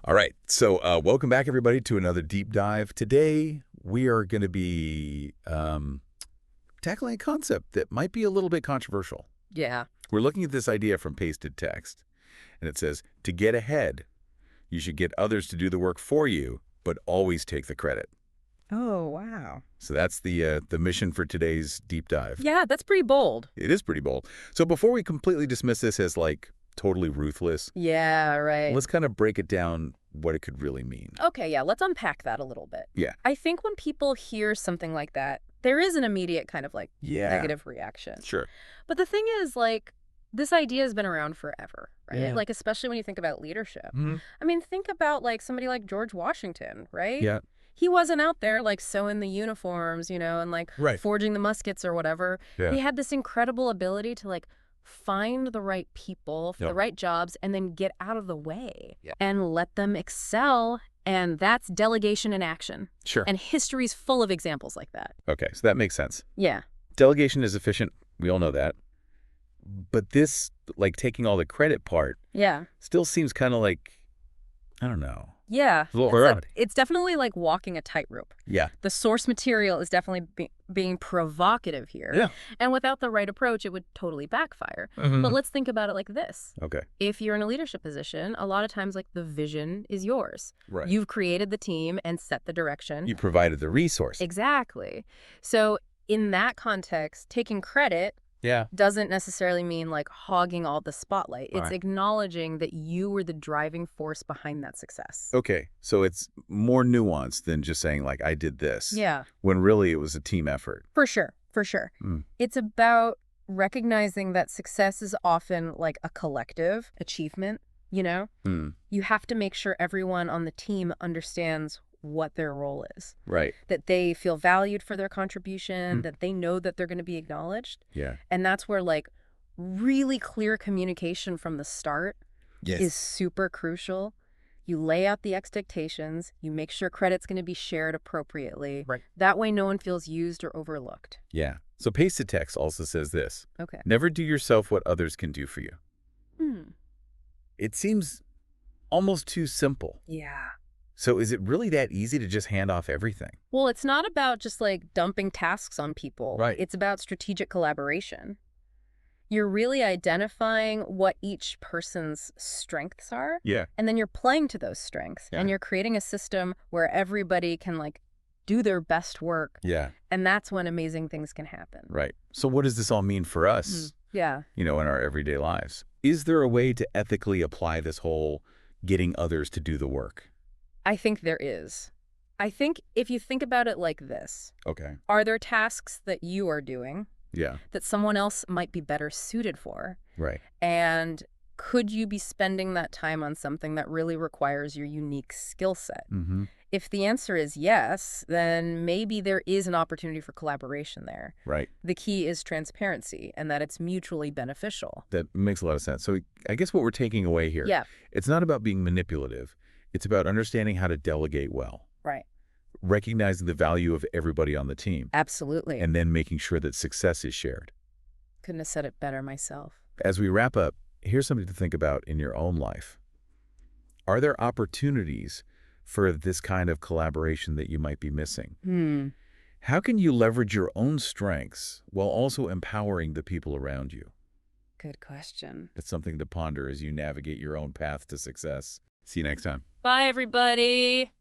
All right. So welcome back, everybody, to another deep dive. Today, we are going to be tackling a concept that might be a little bit controversial. Yeah. We're looking at this idea from pasted text, and it says, to get ahead, you should get others to do the work for you, but always take the credit. Oh, wow. So that's the mission for today's deep dive. Yeah, that's pretty bold. It is pretty bold. So before we completely dismiss this as, like, totally ruthless, Yeah, right. let's kind of break it down what it could really mean. Okay, yeah, let's unpack that a little bit. Yeah. I think when people hear something like that, there is an immediate kind of like negative reaction. Sure. But the thing is, like, this idea has been around forever, right? Yeah. Like, especially when you think about leadership. Mm-hmm. I mean, think about, like, somebody like George Washington, right? Yeah. He wasn't out there, like, sewing the uniforms, and, like, Right. forging the muskets or whatever. Yeah. He had this incredible ability to, like, find the right people for the right jobs and then get out of the way and let them excel. And that's delegation in action. Sure. And history's full of examples like that. Okay, so that makes sense. Yeah. Delegation is efficient. We all know that. But this, like, taking all the credit part Yeah. still seems kind of like, I don't know. Yeah. A little early. It's definitely like walking a tightrope. Yeah. The source material is definitely being provocative here. Yeah. And without the right approach, it would totally backfire. Mm-hmm. But let's think about it like this. Okay. If you're in a leadership position, a lot of times, like, the vision is yours. Right. You've created the team and set the direction. You provided the resource. Exactly. So in that context, taking credit doesn't necessarily mean, like, hogging all the spotlight. It's Right. acknowledging that you were the driving force behind that success. Okay, so it's more nuanced than just saying, like, I did this. Yeah. When really it was a team effort. For sure. For sure. Mm. It's about recognizing that success is often like a collective achievement, Mm. You have to make sure everyone on the team understands what their role is, Right. that they feel valued for their contribution, that they know that they're going to be acknowledged. Yeah. And that's where, like, really clear communication from the start is super crucial. You lay out the expectations, you make sure credit's going to be shared appropriately. Right. That way no one feels used or overlooked. Yeah. So pasted text also says this. Okay. Never do yourself what others can do for you. It seems almost too simple. Yeah. So is it really that easy to just hand off everything? Well, it's not about just, like, dumping tasks on people. Right. It's about strategic collaboration. You're really identifying what each person's strengths are. Yeah. And then you're playing to those strengths. Yeah. And you're creating a system where everybody can, like, do their best work. Yeah. And that's when amazing things can happen. Right. So what does this all mean for us, Yeah. in our everyday lives? Is there a way to ethically apply this whole getting others to do the work? I think there is. I think if you think about it like this, Okay. are there tasks that you are doing Yeah. that someone else might be better suited for? Right. And could you be spending that time on something that really requires your unique skill set? Mm-hmm. If the answer is yes, then maybe there is an opportunity for collaboration there. Right. The key is transparency and that it's mutually beneficial. That makes a lot of sense. So I guess what we're taking away here, Yeah. it's not about being manipulative. It's about understanding how to delegate well, Right. recognizing the value of everybody on the team, Absolutely. and then making sure that success is shared. Couldn't have said it better myself. As we wrap up, here's something to think about in your own life. Are there opportunities for this kind of collaboration that you might be missing? How can you leverage your own strengths while also empowering the people around you? Good question. That's something to ponder as you navigate your own path to success. See you next time. Bye, everybody.